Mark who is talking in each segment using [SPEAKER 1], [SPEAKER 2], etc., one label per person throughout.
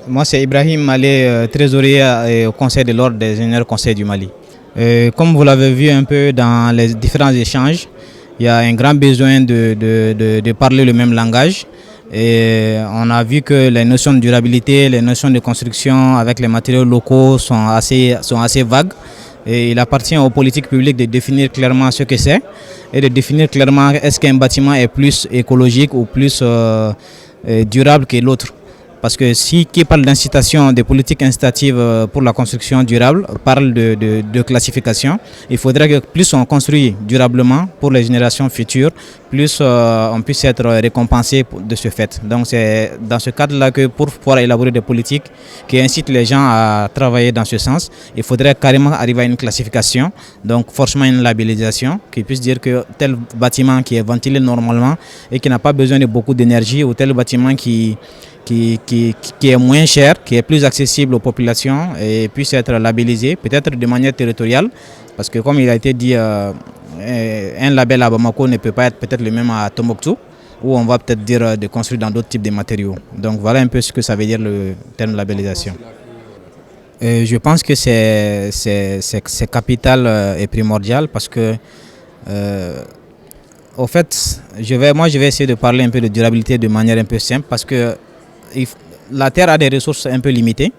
[SPEAKER 1] Moi, c'est Ibrahim Malé, trésorier au Conseil de l'Ordre des ingénieurs Conseil du Mali. Comme vous l'avez vu un peu dans les différents échanges, il y a un grand besoin de parler le même langage. Et on a vu que les notions de durabilité, les notions de construction avec les matériaux locaux sont assez vagues. Et il appartient aux politiques publiques de définir clairement ce que c'est et de définir clairement est-ce qu'un bâtiment est plus écologique ou plus durable que l'autre. Parce que qui parle d'incitation, de politiques incitatives pour la construction durable, parle de classification. Il faudrait que plus on construit durablement pour les générations futures, plus on puisse être récompensé de ce fait. Donc c'est dans ce cadre-là que pour pouvoir élaborer des politiques qui incitent les gens à travailler dans ce sens, il faudrait carrément arriver à une classification, donc forcément une labellisation qui puisse dire que tel bâtiment qui est ventilé normalement et qui n'a pas besoin de beaucoup d'énergie ou tel bâtiment qui est moins cher, qui est plus accessible aux populations et puisse être labellisé, peut-être de manière territoriale, parce que comme il a été dit, un label à Bamako ne peut pas être peut-être le même à Tombouctou, où on va peut-être dire de construire dans d'autres types de matériaux. Donc voilà un peu ce que ça veut dire le terme labellisation. Je pense que c'est capital et primordial parce que au fait, je vais essayer de parler un peu de durabilité de manière un peu simple parce que la terre a des ressources un peu limitées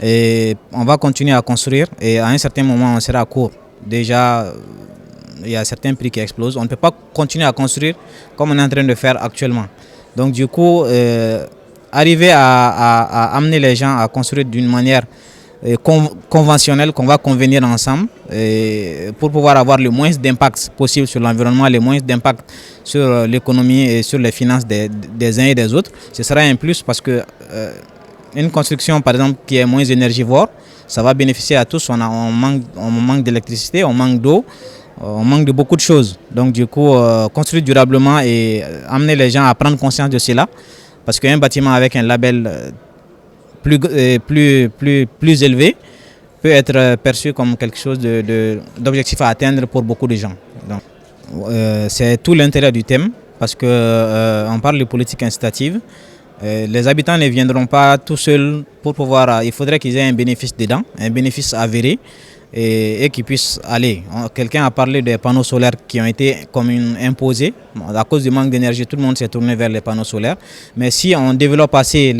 [SPEAKER 1] et on va continuer à construire et à un certain moment on sera à court. Déjà, il y a certains prix qui explosent. On ne peut pas continuer à construire comme on est en train de faire actuellement. Donc du coup, arriver à amener les gens à construire d'une manière conventionnelle qu'on va convenir ensemble pour pouvoir avoir le moins d'impact possible sur l'environnement, le moins d'impact sur l'économie et sur les finances des uns et des autres. Ce sera un plus parce que une construction par exemple qui est moins énergivore, ça va bénéficier à tous. On manque d'électricité, on manque d'eau, on manque de beaucoup de choses. Donc du coup, construire durablement et amener les gens à prendre conscience de cela parce qu'un bâtiment avec un label plus élevé peut être perçu comme quelque chose d'objectif à atteindre pour beaucoup de gens. C'est tout l'intérêt du thème parce qu'on parle de politique incitative. Les habitants ne viendront pas tout seuls pour pouvoir. Il faudrait qu'ils aient un bénéfice dedans, un bénéfice avéré et qu'ils puissent aller. Quelqu'un a parlé des panneaux solaires qui ont été imposés. À cause du manque d'énergie, tout le monde s'est tourné vers les panneaux solaires. Mais si on développe assez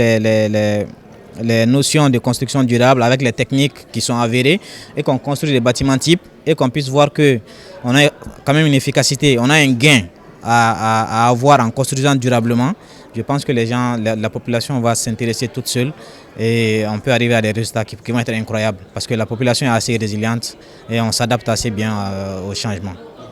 [SPEAKER 1] les notions de construction durable avec les techniques qui sont avérées et qu'on construit des bâtiments types et qu'on puisse voir qu'on a quand même une efficacité, on a un gain à avoir en construisant durablement, je pense que la population va s'intéresser toute seule et on peut arriver à des résultats qui vont être incroyables parce que la population est assez résiliente et on s'adapte assez bien au changement.